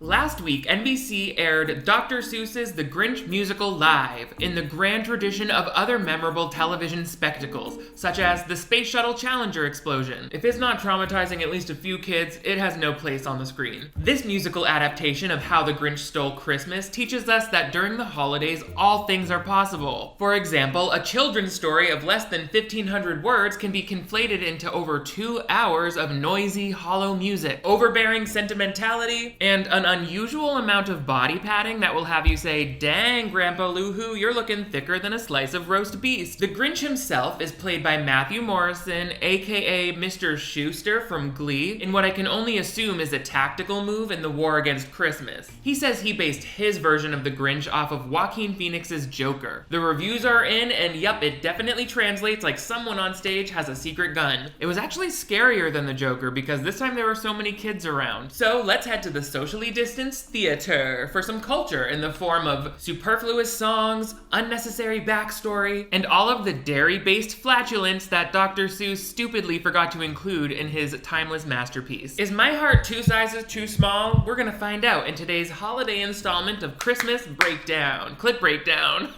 Last week, NBC aired Dr. Seuss's The Grinch musical live, in the grand tradition of other memorable television spectacles, such as the Space Shuttle Challenger explosion. If it's not traumatizing at least a few kids, it has no place on the screen. This musical adaptation of How the Grinch Stole Christmas teaches us that during the holidays, all things are possible. For example, a children's story of less than 1,500 words can be conflated into over 2 hours of noisy, hollow music, overbearing sentimentality, and an unusual amount of body padding that will have you say, "Dang, Grandpa Loohoo, you're looking thicker than a slice of roast beef." The Grinch himself is played by Matthew Morrison, aka Mr. Schuester from Glee, in what I can only assume is a tactical move in the war against Christmas. He says he based his version of the Grinch off of Joaquin Phoenix's Joker. The reviews are in, and yup, it definitely translates like someone on stage has a secret gun. It was actually scarier than the Joker because this time there were so many kids around. So let's head to the socially distance theater for some culture in the form of superfluous songs, unnecessary backstory, and all of the dairy-based flatulence that Dr. Seuss stupidly forgot to include in his timeless masterpiece. Is my heart 2 sizes too small? We're gonna find out in today's holiday installment of Christmas Breakdown. Clip Breakdown.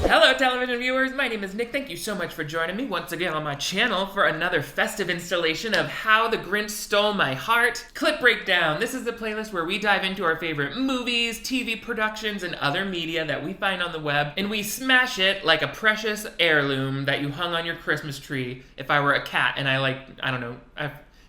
Hello television viewers, my name is Nick. Thank you so much for joining me once again on my channel for another festive installation of How the Grinch Stole My Heart, Clip Breakdown. This is the playlist where we dive into our favorite movies, TV productions, and other media that we find on the web, and we smash it like a precious heirloom that you hung on your Christmas tree. If I were a cat and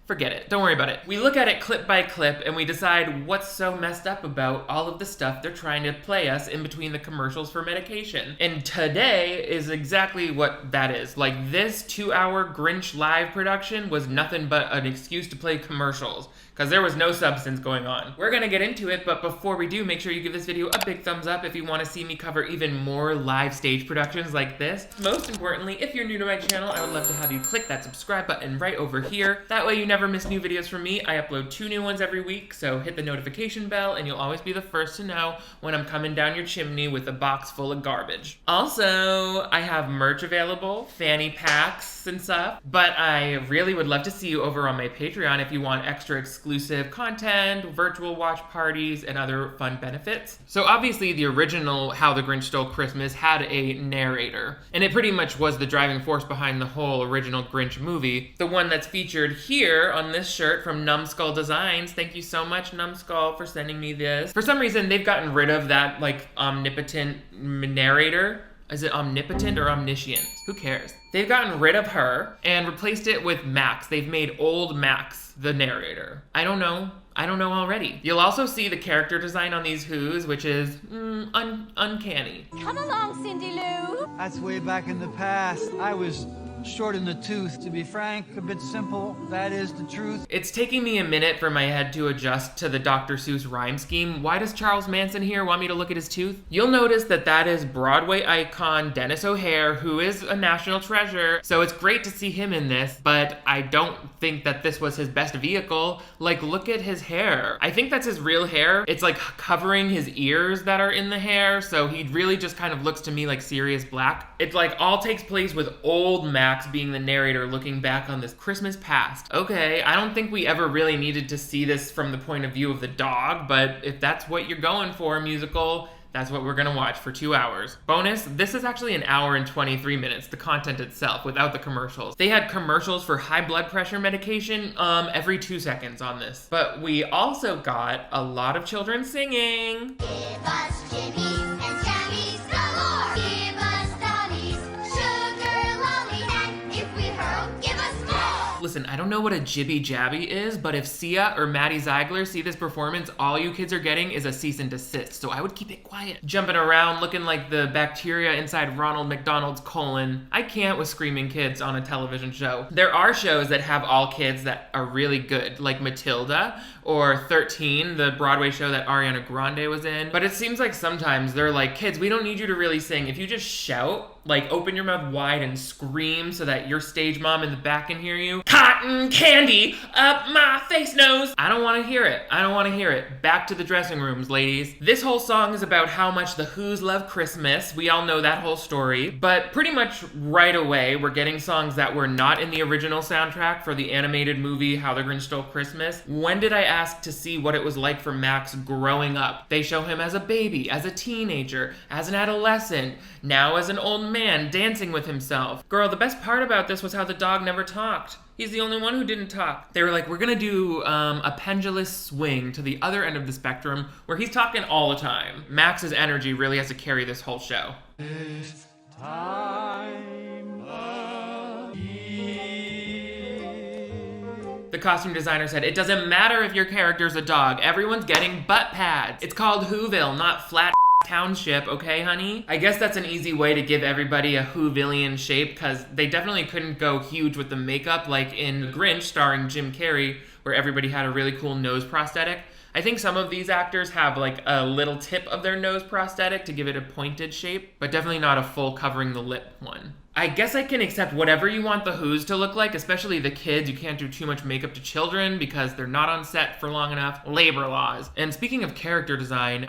forget it. Don't worry about it. We look at it clip by clip and we decide what's so messed up about all of the stuff they're trying to play us in between the commercials for medication. And today is exactly what that is. Like, this 2-hour Grinch live production was nothing but an excuse to play commercials, because there was no substance going on. We're gonna get into it, but before we do, make sure you give this video a big thumbs up if you want to see me cover even more live stage productions like this. Most importantly, if you're new to my channel, I would love to have you click that subscribe button right over here. That way you never miss new videos from me. I upload 2 new ones every week, so hit the notification bell and you'll always be the first to know when I'm coming down your chimney with a box full of garbage. Also, I have merch available, fanny packs and stuff, but I really would love to see you over on my Patreon if you want extra exclusive content, virtual watch parties, and other fun benefits. So obviously the original How the Grinch Stole Christmas had a narrator, and it pretty much was the driving force behind the whole original Grinch movie. The one that's featured here on this shirt from Numbskull Designs. Thank you so much, Numbskull, for sending me this. For some reason, they've gotten rid of that, like, omnipotent narrator. Is it omnipotent or omniscient? Who cares? They've gotten rid of her and replaced it with Max. They've made old Max the narrator. I don't know already. You'll also see the character design on these Who's, which is uncanny. Come along, Cindy Lou. That's way back in the past. I was short in the tooth, to be frank, a bit simple. That is the truth. It's taking me a minute for my head to adjust to the Dr. Seuss rhyme scheme. Why does Charles Manson here want me to look at his tooth? You'll notice that that is Broadway icon Dennis O'Hare, who is a national treasure, so it's great to see him in this, but I don't think that this was his best vehicle. Like, look at his hair. I think that's his real hair. It's like covering his ears that are in the hair, so he really just kind of looks to me like Sirius Black. It like all takes place with old Max being the narrator looking back on this Christmas past. Okay, I don't think we ever really needed to see this from the point of view of the dog, but if that's what you're going for, musical, that's what we're gonna watch for 2 hours. Bonus, this is actually 1 hour and 23 minutes, the content itself, without the commercials. They had commercials for high blood pressure medication every 2 seconds on this. But we also got a lot of children singing. Give us jimmies and jammies galore. Give us dollies, sugar lollies, and if we hurl, give us more. Listen, I don't know what a jibby jabby is, but if Sia or Maddie Ziegler see this performance, all you kids are getting is a cease and desist, so I would keep it quiet. Jumping around, looking like the bacteria inside Ronald McDonald's colon. I can't with screaming kids on a television show. There are shows that have all kids that are really good, like Matilda or 13, the Broadway show that Ariana Grande was in. But it seems like sometimes they're like, kids, we don't need you to really sing. If you just shout, Like, open your mouth wide and scream so that your stage mom in the back can hear you. Cotton candy up my face nose. I don't want to hear it. I don't want to hear it. Back to the dressing rooms, ladies. This whole song is about how much the Who's love Christmas. We all know that whole story. But pretty much right away, we're getting songs that were not in the original soundtrack for the animated movie How the Grinch Stole Christmas. When did I ask to see what it was like for Max growing up? They show him as a baby, as a teenager, as an adolescent, now as an old man dancing with himself. Girl, the best part about this was how the dog never talked. He's the only one who didn't talk. They were like, we're gonna do a pendulous swing to the other end of the spectrum where he's talking all the time. Max's energy really has to carry this whole show. This time of year. The costume designer said, it doesn't matter if your character's a dog, everyone's getting butt pads. It's called Whoville, not Flat Township, okay, honey? I guess that's an easy way to give everybody a Whovillian shape, because they definitely couldn't go huge with the makeup like in Grinch starring Jim Carrey, where everybody had a really cool nose prosthetic. I think some of these actors have like a little tip of their nose prosthetic to give it a pointed shape, but definitely not a full covering the lip one. I guess I can accept whatever you want the Who's to look like, especially the kids. You can't do too much makeup to children because they're not on set for long enough. Labor laws. And speaking of character design,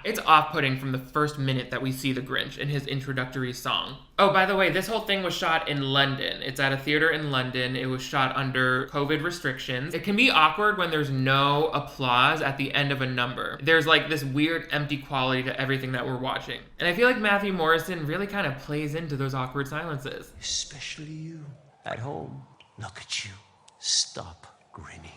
it's off-putting from the first minute that we see the Grinch in his introductory song. Oh, by the way, this whole thing was shot in London. It's at a theater in London. It was shot under COVID restrictions. It can be awkward when there's no applause at the end of a number. There's like this weird empty quality to everything that we're watching. And I feel like Matthew Morrison really kind of plays into those awkward silences. Especially you. At home, look at you. Stop grinning.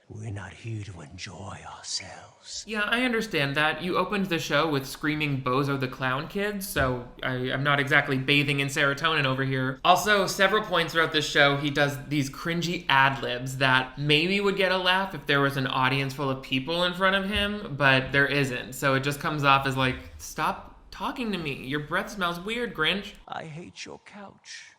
We're not here to enjoy ourselves. Yeah, I understand that. You opened the show with screaming Bozo the Clown kids, so I'm not exactly bathing in serotonin over here. Also, several points throughout this show, he does these cringy ad-libs that maybe would get a laugh if there was an audience full of people in front of him, but there isn't. So it just comes off as like, stop talking to me. Your breath smells weird, Grinch. I hate your couch.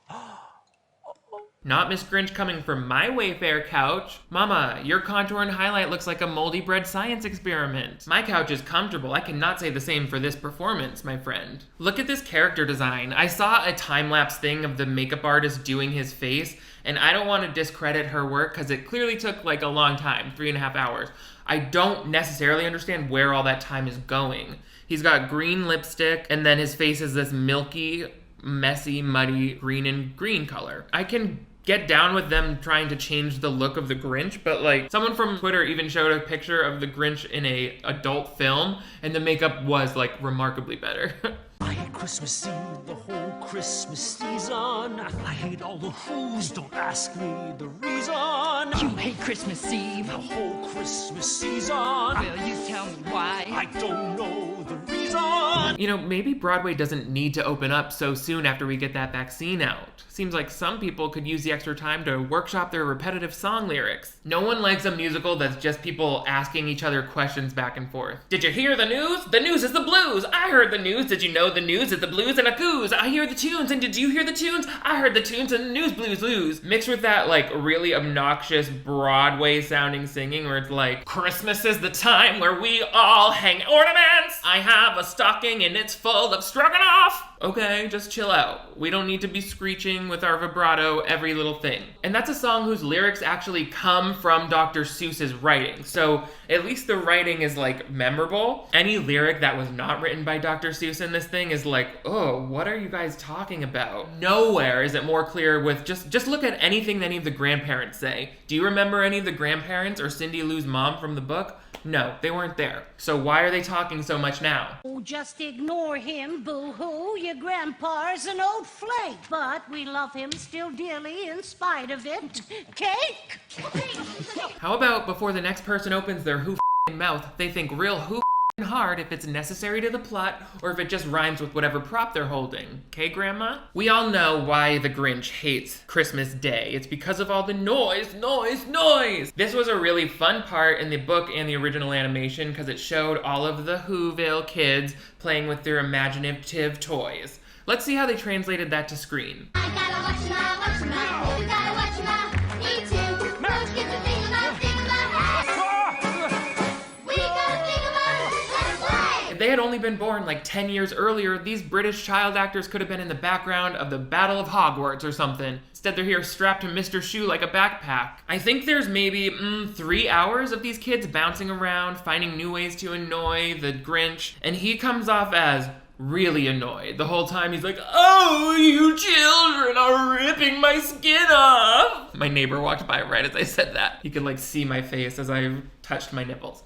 Not Miss Grinch coming from my Wayfair couch. Mama, your contour and highlight looks like a moldy bread science experiment. My couch is comfortable. I cannot say the same for this performance, my friend. Look at this character design. I saw a time-lapse thing of the makeup artist doing his face, and I don't want to discredit her work because it clearly took like a long time, 3.5 hours. I don't necessarily understand where all that time is going. He's got green lipstick, and then his face is this milky, messy, muddy green and green color. I can get down with them trying to change the look of the Grinch, but like someone from Twitter even showed a picture of the Grinch in a adult film and the makeup was like remarkably better. I hate Christmas Eve, the whole Christmas season. I hate all the Who's, don't ask me the reason. You hate Christmas Eve. The whole Christmas season. Will you tell me why? I don't know the reason. You know, maybe Broadway doesn't need to open up so soon after we get that vaccine out. Seems like some people could use the extra time to workshop their repetitive song lyrics. No one likes a musical that's just people asking each other questions back and forth. Did you hear the news? The news is the blues. I heard the news. Did you know the news is the blues and a goose? I hear the tunes, and did you hear the tunes? I heard the tunes and the news blues lose. Mixed with that like really obnoxious Broadway sounding singing where it's like, Christmas is the time where we all hang ornaments. I have a stocking and it's full of stroganoff. Okay, just chill out. We don't need to be screeching with our vibrato every little thing. And that's a song whose lyrics actually come from Dr. Seuss's writing. So at least the writing is like memorable. Any lyric that was not written by Dr. Seuss in this thing is like, oh, what are you guys talking about? Nowhere is it more clear with just look at anything that any of the grandparents say. Do you remember any of the grandparents or Cindy Lou's mom from the book? No, they weren't there. So why are they talking so much now? Oh, just ignore him, boo-hoo. Your grandpa's an old flake, but we love him still dearly in spite of it. Cake? How about before the next person opens their mouth, they think real hard if it's necessary to the plot or if it just rhymes with whatever prop they're holding. Okay, Grandma? We all know why the Grinch hates Christmas Day. It's because of all the noise. This was a really fun part in the book and the original animation because it showed all of the Whoville kids playing with their imaginative toys. Let's see how they translated that to screen. I gotta watch my, you gotta watch my, me too. Those kids are thinking about, hey. We gotta think about it, let's play. they had only been born like 10 years earlier, these British child actors could have been in the background of the Battle of Hogwarts or something. Instead, they're here strapped to Mr. Shoe like a backpack. I think there's maybe 3 hours of these kids bouncing around, finding new ways to annoy the Grinch, and he comes off as really annoyed. The whole time he's like, "Oh, you children are ripping my skin off." My neighbor walked by right as I said that. He could like see my face as I touched my nipples.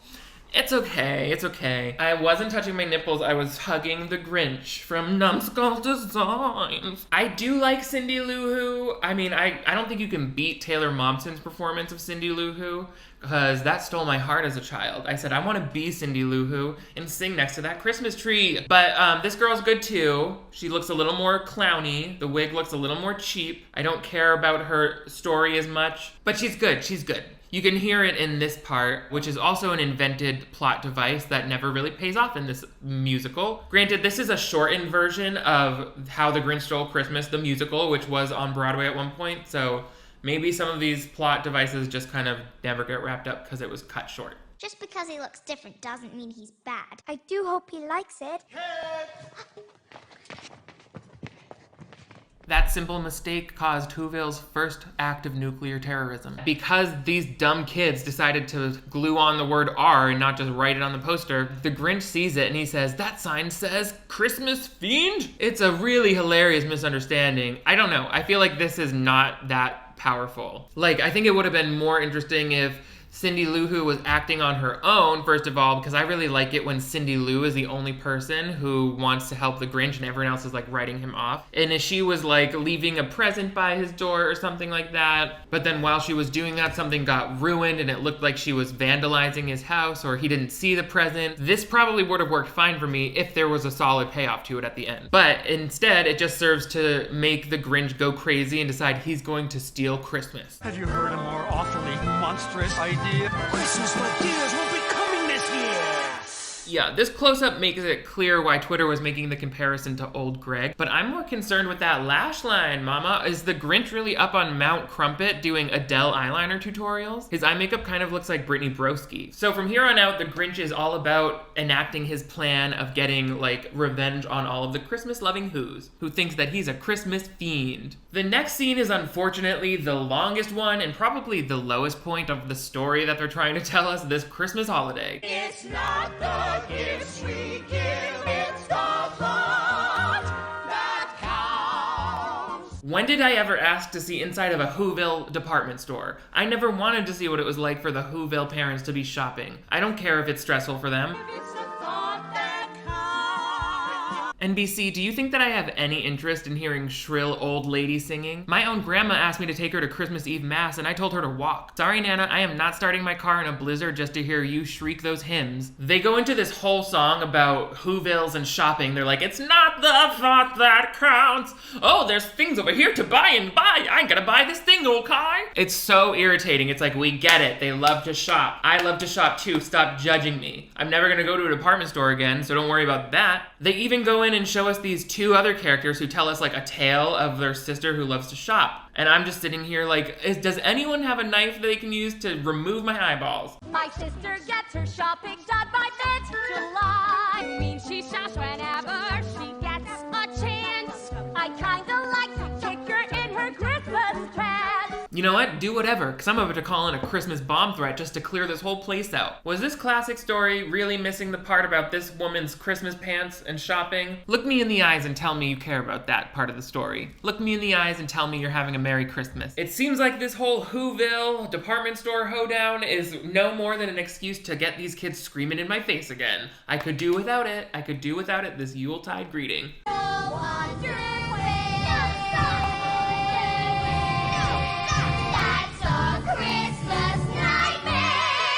It's okay, it's okay. I wasn't touching my nipples, I was hugging the Grinch from Numbskull Designs. I do like Cindy Lou Who. I mean, I don't think you can beat Taylor Momsen's performance of Cindy Lou Who, because that stole my heart as a child. I said, I want to be Cindy Lou Who and sing next to that Christmas tree. But this girl's good too. She looks a little more clowny. The wig looks a little more cheap. I don't care about her story as much, but she's good, she's good. You can hear it in this part, which is also an invented plot device that never really pays off in this musical. Granted, this is a shortened version of How the Grinch Stole Christmas, the musical, which was on Broadway at one point, so maybe some of these plot devices just kind of never get wrapped up because it was cut short. Just because he looks different doesn't mean he's bad. I do hope he likes it. That simple mistake caused Whoville's first act of nuclear terrorism. Because these dumb kids decided to glue on the word R and not just write it on the poster, the Grinch sees it and he says, "That sign says Christmas fiend?" It's a really hilarious misunderstanding. I don't know, I feel like this is not that powerful. Like, I think it would have been more interesting if Cindy Lou Who was acting on her own, first of all, because I really like it when Cindy Lou is the only person who wants to help the Grinch and everyone else is like writing him off. And if she was like leaving a present by his door or something like that, but then while she was doing that, something got ruined and it looked like she was vandalizing his house or he didn't see the present, this probably would have worked fine for me if there was a solid payoff to it at the end. But instead, it just serves to make the Grinch go crazy and decide he's going to steal Christmas. Have you heard a more awfully monstrous idea? Christmas ideas will be coming this year. Yeah, this close-up makes it clear why Twitter was making the comparison to Old Greg, but I'm more concerned with that lash line, mama. Is the Grinch really up on Mount Crumpet doing Adele eyeliner tutorials? His eye makeup kind of looks like Brittany Broski. So from here on out, the Grinch is all about enacting his plan of getting, like, revenge on all of the Christmas-loving Whos, who thinks that he's a Christmas fiend. The next scene is unfortunately the longest one and probably the lowest point of the story that they're trying to tell us this Christmas holiday. It's not the gifts we give, it's the thought that counts. When did I ever ask to see inside of a Whoville department store? I never wanted to see what it was like for the Whoville parents to be shopping. I don't care if it's stressful for them. It's the thought that counts. NBC, do you think that I have any interest in hearing shrill old lady singing? My own grandma asked me to take her to Christmas Eve Mass and I told her to walk. Sorry, Nana, I am not starting my car in a blizzard just to hear you shriek those hymns. They go into this whole song about Whovilles and shopping. They're like, it's not the thought that counts. Oh, there's things over here to buy and buy. I gotta buy this thing, okay? It's so irritating. It's like, we get it. They love to shop. I love to shop too. Stop judging me. I'm never gonna go to a department store again, so don't worry about that. They even go in and show us these two other characters who tell us like a tale of their sister who loves to shop. And I'm just sitting here like, does anyone have a knife they can use to remove my eyeballs? My sister gets her shopping done by mid-July. Means she shops whenever she gets a chance. I kinda like to kick her in her Christmas trance. You know what? Do whatever, because I'm about to call in a Christmas bomb threat just to clear this whole place out. Was this classic story really missing the part about this woman's Christmas pants and shopping? Look me in the eyes and tell me you care about that part of the story. Look me in the eyes and tell me you're having a Merry Christmas. It seems like this whole Whoville department store hoedown is no more than an excuse to get these kids screaming in my face again. I could do without it. I could do without it this Yuletide greeting.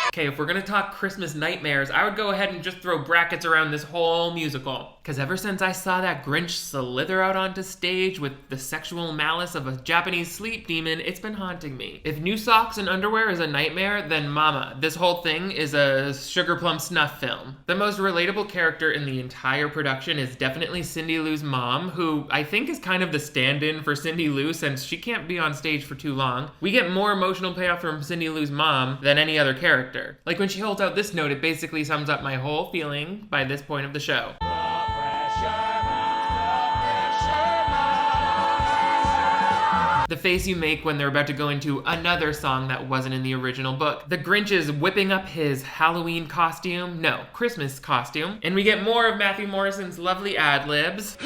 Okay, if we're gonna talk Christmas nightmares, I would go ahead and just throw brackets around this whole musical. Because ever since I saw that Grinch slither out onto stage with the sexual malice of a Japanese sleep demon, it's been haunting me. If new socks and underwear is a nightmare, then mama, this whole thing is a Sugar Plum snuff film. The most relatable character in the entire production is definitely Cindy Lou's mom, who I think is kind of the stand-in for Cindy Lou since she can't be on stage for too long. We get more emotional payoff from Cindy Lou's mom than any other character. together. Like when she holds out this note, it basically sums up my whole feeling by this point of the show. The face you make when they're about to go into another song that wasn't in the original book. The Grinch is whipping up his Halloween costume. No, Christmas costume. And we get more of Matthew Morrison's lovely ad-libs.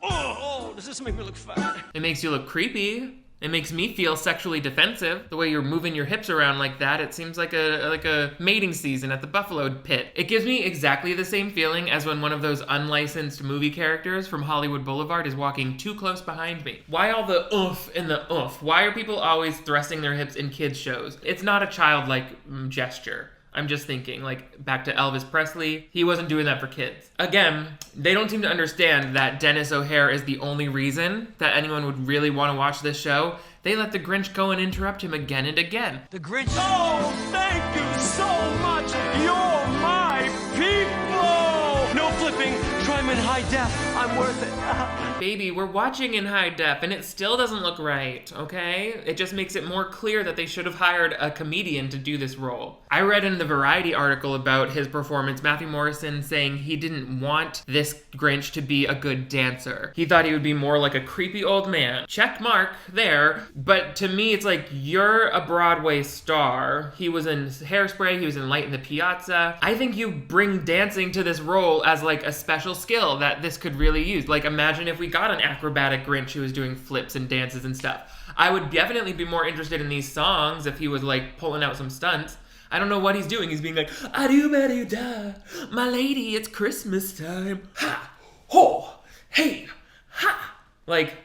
Oh, does this make me look fat? It makes you look creepy. It makes me feel sexually defensive. The way you're moving your hips around like that, it seems like a mating season at the buffalo pit. It gives me exactly the same feeling as when one of those unlicensed movie characters from Hollywood Boulevard is walking too close behind me. Why all the oomph and the oomph? Why are people always thrusting their hips in kids' shows? It's not a childlike gesture. I'm just thinking, like, back to Elvis Presley, he wasn't doing that for kids. Again, they don't seem to understand that Dennis O'Hare is the only reason that anyone would really want to watch this show. They let the Grinch go and interrupt him again and again. The Grinch. Oh, thank you so much. You're my people. No flipping. Try 'em in high def. I'm worth it. Baby, we're watching in high def and it still doesn't look right, okay? It just makes it more clear that they should have hired a comedian to do this role. I read in the Variety article about his performance, Matthew Morrison saying he didn't want this Grinch to be a good dancer. He thought he would be more like a creepy old man. Check mark there. But to me, it's like, you're a Broadway star. He was in Hairspray, he was in Light in the Piazza. I think you bring dancing to this role as like a special skill that this could really use. Like, imagine if we got an acrobatic Grinch who was doing flips and dances and stuff. I would definitely be more interested in these songs if he was like pulling out some stunts. I don't know what he's doing. He's being like, "Adu-ba-do-da, my lady, it's Christmas time. Ha, ho, hey, ha." Like,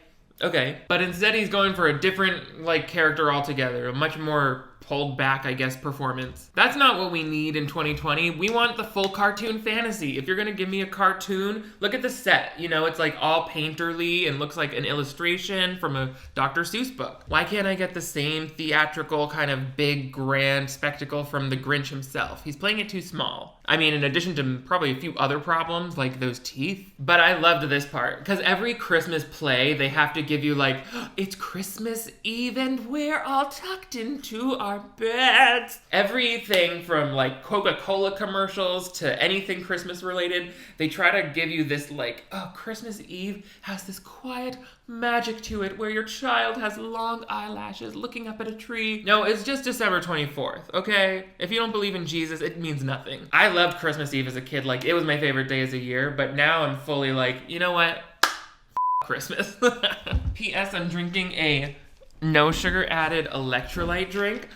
okay. But instead he's going for a different, like, character altogether. A much more pulled back, I guess, performance. That's not what we need in 2020. We want the full cartoon fantasy. If you're gonna give me a cartoon, look at the set. You know, it's like all painterly and looks like an illustration from a Dr. Seuss book. Why can't I get the same theatrical kind of big, grand spectacle from the Grinch himself? He's playing it too small. I mean, in addition to probably a few other problems, like those teeth. But I loved this part, because every Christmas play, they have to give you like, it's Christmas Eve and we're all tucked into our beds. Everything from like Coca-Cola commercials to anything Christmas related, they try to give you this like, oh, Christmas Eve has this quiet magic to it where your child has long eyelashes looking up at a tree. No, it's just December 24th, okay? If you don't believe in Jesus, it means nothing. I loved Christmas Eve as a kid. Like, it was my favorite day of the year, but now I'm fully like, you know what? Christmas. P.S. I'm drinking a no sugar added electrolyte drink.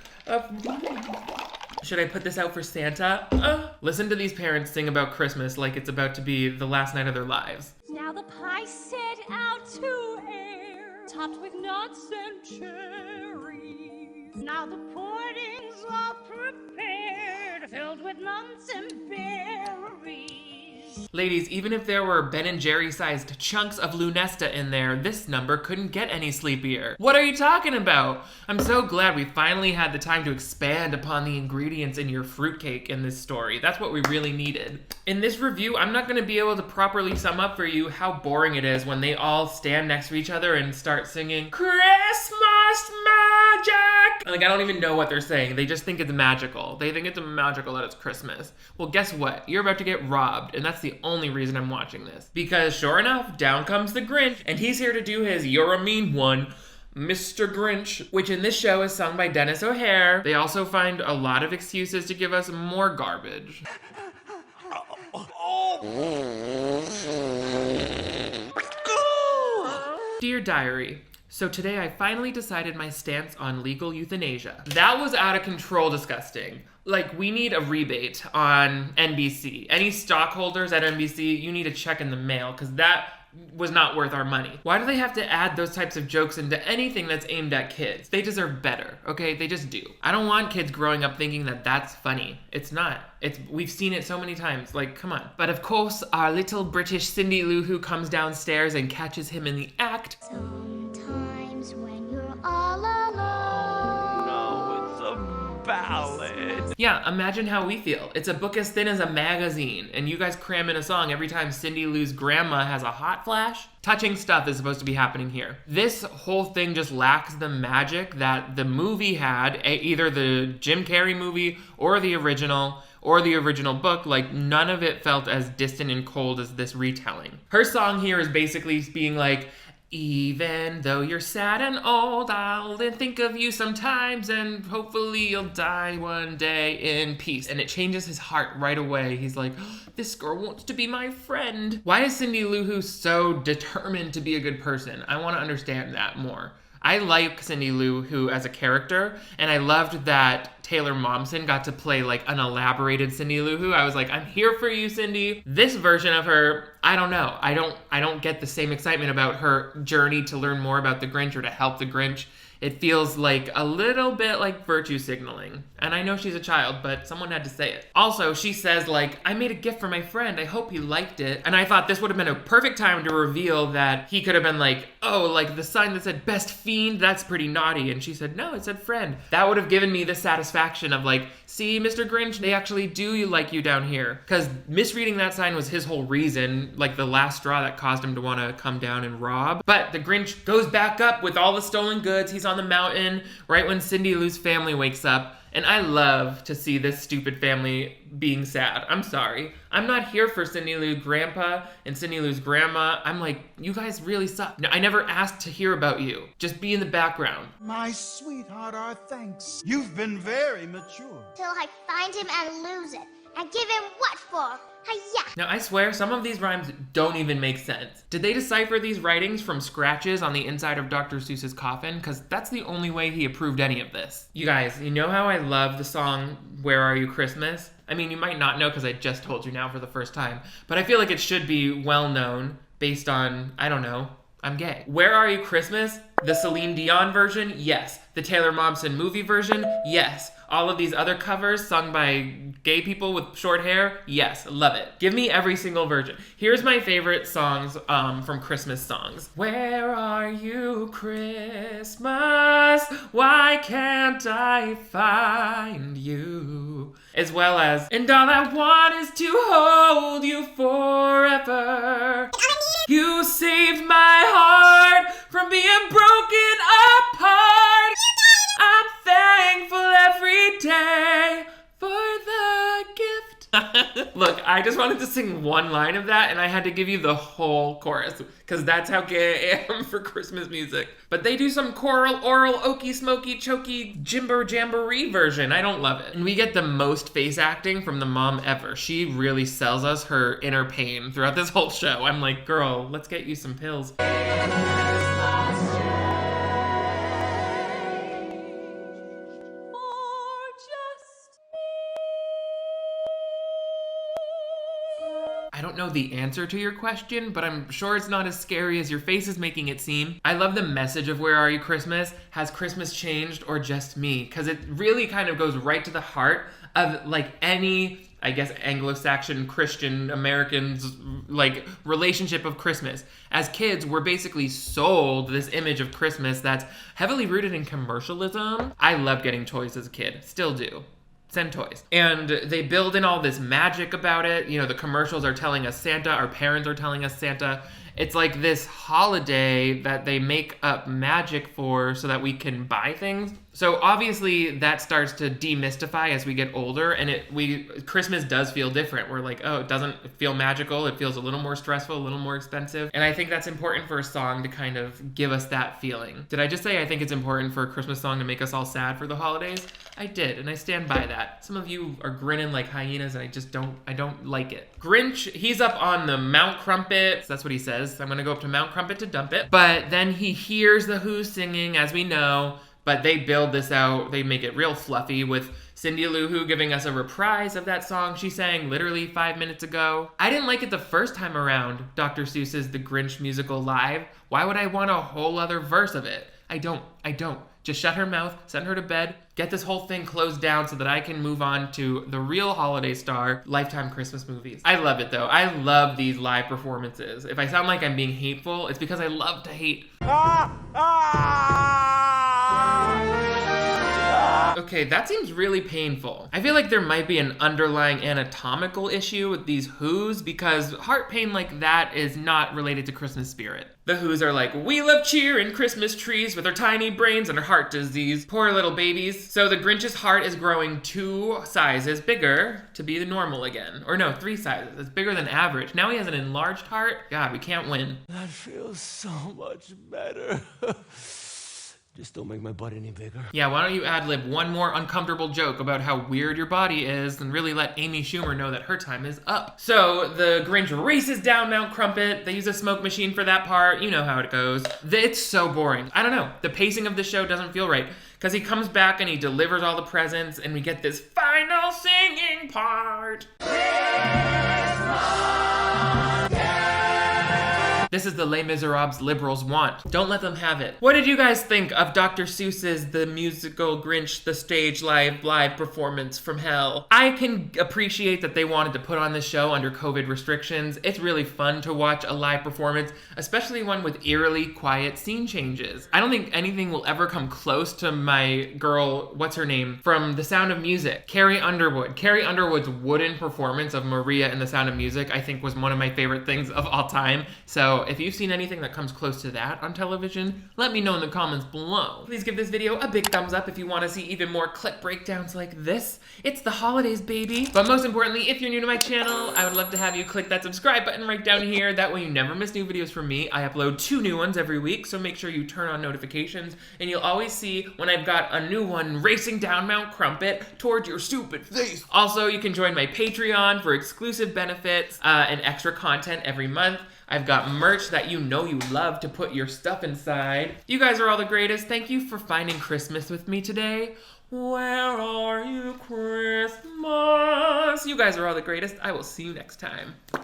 Should I put this out for Santa? Listen to these parents sing about Christmas like it's about to be the last night of their lives. Now the pie set out to air, topped with nuts and cherries. Now the pudding's all prepared, filled with nuts and berries. Ladies, even if there were Ben & Jerry sized chunks of Lunesta in there, this number couldn't get any sleepier. What are you talking about? I'm so glad we finally had the time to expand upon the ingredients in your fruitcake in this story. That's what we really needed. In this review, I'm not gonna be able to properly sum up for you how boring it is when they all stand next to each other and start singing Christmas magic. Like, I don't even know what they're saying. They just think it's magical. They think it's magical that it's Christmas. Well, guess what? You're about to get robbed, and that's the only reason I'm watching this. Because sure enough, down comes the Grinch, and he's here to do his "You're a Mean One," Mr. Grinch, which in this show is sung by Dennis O'Hare. They also find a lot of excuses to give us more garbage. Dear Diary, so today I finally decided my stance on legal euthanasia. That was out of control disgusting. Like, we need a rebate on NBC. Any stockholders at NBC, you need a check in the mail, because that was not worth our money. Why do they have to add those types of jokes into anything that's aimed at kids? They deserve better, okay? They just do. I don't want kids growing up thinking that that's funny. It's not. We've seen it so many times, like, come on. But of course, our little British Cindy Lou Who comes downstairs and catches him in the act. Sometimes when you're all alone, No, it's a ballad. Yeah, imagine how we feel. It's a book as thin as a magazine, and you guys cram in a song every time Cindy Lou's grandma has a hot flash. Touching stuff is supposed to be happening here. This whole thing just lacks the magic that the movie had, either the Jim Carrey movie or the original book. Like, none of it felt as distant and cold as this retelling. Her song here is basically being like, even though you're sad and old, I'll think of you sometimes, and hopefully you'll die one day in peace. And it changes his heart right away. He's like, oh, this girl wants to be my friend. Why is Cindy Lou Who so determined to be a good person? I want to understand that more. I like Cindy Lou Who as a character, and I loved that Taylor Momsen got to play like an elaborated Cindy Lou Who. I was like, I'm here for you, Cindy. This version of her, I don't know. I don't get the same excitement about her journey to learn more about the Grinch or to help the Grinch. It feels like a little bit like virtue signaling. And I know she's a child, but someone had to say it. Also, she says like, I made a gift for my friend. I hope he liked it. And I thought this would have been a perfect time to reveal that he could have been like, oh, like the sign that said best fiend, that's pretty naughty. And she said, no, it said friend. That would have given me the satisfaction of like, see, Mr. Grinch, they actually do like you down here. Because misreading that sign was his whole reason, like the last straw that caused him to want to come down and rob. But the Grinch goes back up with all the stolen goods. He's on the mountain right when Cindy Lou's family wakes up. And I love to see this stupid family being sad. I'm sorry. I'm not here for Cindy Lou's grandpa and Cindy Lou's grandma. I'm like, you guys really suck. No, I never asked to hear about you. Just be in the background. My sweetheart, our thanks. You've been very mature. Till I find him and lose it. And give him what for? Hi-ya! Now, I swear, some of these rhymes don't even make sense. Did they decipher these writings from scratches on the inside of Dr. Seuss's coffin? Because that's the only way he approved any of this. You guys, you know how I love the song, Where Are You Christmas? I mean, you might not know because I just told you now for the first time, but I feel like it should be well known based on, I don't know, I'm gay. Where Are You Christmas? The Celine Dion version? Yes. The Taylor Momsen movie version? Yes. All of these other covers sung by gay people with short hair? Yes, love it. Give me every single version. Here's my favorite songs from Christmas songs. Where are you, Christmas? Why can't I find you? As well as, and all I want is to hold you forever. You saved my heart from being broken apart. I'm thankful every day for the gift. Look, I just wanted to sing one line of that, and I had to give you the whole chorus, because that's how gay I am for Christmas music. But they do some choral, oral, okey, smoky, chokey, jimber jamboree version. I don't love it. And we get the most face acting from the mom ever. She really sells us her inner pain throughout this whole show. I'm like, girl, let's get you some pills. I don't know the answer to your question, but I'm sure it's not as scary as your face is making it seem. I love the message of Where Are You Christmas? Has Christmas changed or just me? Because it really kind of goes right to the heart of like any, I guess, Anglo-Saxon, Christian, Americans, like relationship of Christmas. As kids, we're basically sold this image of Christmas that's heavily rooted in commercialism. I loved getting toys as a kid, still do. Send toys. And they build in all this magic about it. You know, the commercials are telling us Santa, our parents are telling us Santa. It's like this holiday that they make up magic for so that we can buy things. So obviously that starts to demystify as we get older, and Christmas does feel different. We're like, oh, it doesn't feel magical. It feels a little more stressful, a little more expensive. And I think that's important for a song to kind of give us that feeling. Did I just say I think it's important for a Christmas song to make us all sad for the holidays? I did, and I stand by that. Some of you are grinning like hyenas, and I don't like it. Grinch, he's up on the Mount Crumpet. That's what he says. I'm gonna go up to Mount Crumpet to dump it. But then he hears the Who singing, as we know, but they build this out. They make it real fluffy with Cindy Lou Who giving us a reprise of that song she sang literally 5 minutes ago. I didn't like it the first time around, Dr. Seuss's The Grinch Musical Live. Why would I want a whole other verse of it? I don't. Just shut her mouth, send her to bed, get this whole thing closed down so that I can move on to the real holiday star, Lifetime Christmas movies. I love it though. I love these live performances. If I sound like I'm being hateful, it's because I love to hate. Okay, Okay, that seems really painful. I feel like there might be an underlying anatomical issue with these Whos because heart pain like that is not related to Christmas spirit. The Whos are like, we love cheering Christmas trees with our tiny brains and our heart disease. Poor little babies. So the Grinch's heart is growing 2 sizes bigger to be the normal again. Or no, 3 sizes. It's bigger than average. Now he has an enlarged heart. God, we can't win. That feels so much better. Just don't make my butt any bigger. Yeah, why don't you ad-lib one more uncomfortable joke about how weird your body is and really let Amy Schumer know that her time is up. So the Grinch races down Mount Crumpet. They use a smoke machine for that part. You know how it goes. It's so boring. I don't know. The pacing of the show doesn't feel right because he comes back and he delivers all the presents and we get this final singing part. This is the Les Miserables liberals want. Don't let them have it. What did you guys think of Dr. Seuss's The Musical Grinch, the stage live performance from hell? I can appreciate that they wanted to put on this show under COVID restrictions. It's really fun to watch a live performance, especially one with eerily quiet scene changes. I don't think anything will ever come close to my girl, what's her name, from The Sound of Music, Carrie Underwood. Carrie Underwood's wooden performance of Maria in The Sound of Music, I think was one of my favorite things of all time. So if you've seen anything that comes close to that on television, let me know in the comments below. Please give this video a big thumbs up if you want to see even more clip breakdowns like this. It's the holidays, baby. But most importantly, if you're new to my channel, I would love to have you click that subscribe button right down here. That way you never miss new videos from me. I upload 2 new ones every week, so make sure you turn on notifications and you'll always see when I've got a new one racing down Mount Crumpet towards your stupid face. Also, you can join my Patreon for exclusive benefits and extra content every month. I've got merch that you know you love to put your stuff inside. You guys are all the greatest. Thank you for finding Christmas with me today. Where are you, Christmas? You guys are all the greatest. I will see you next time.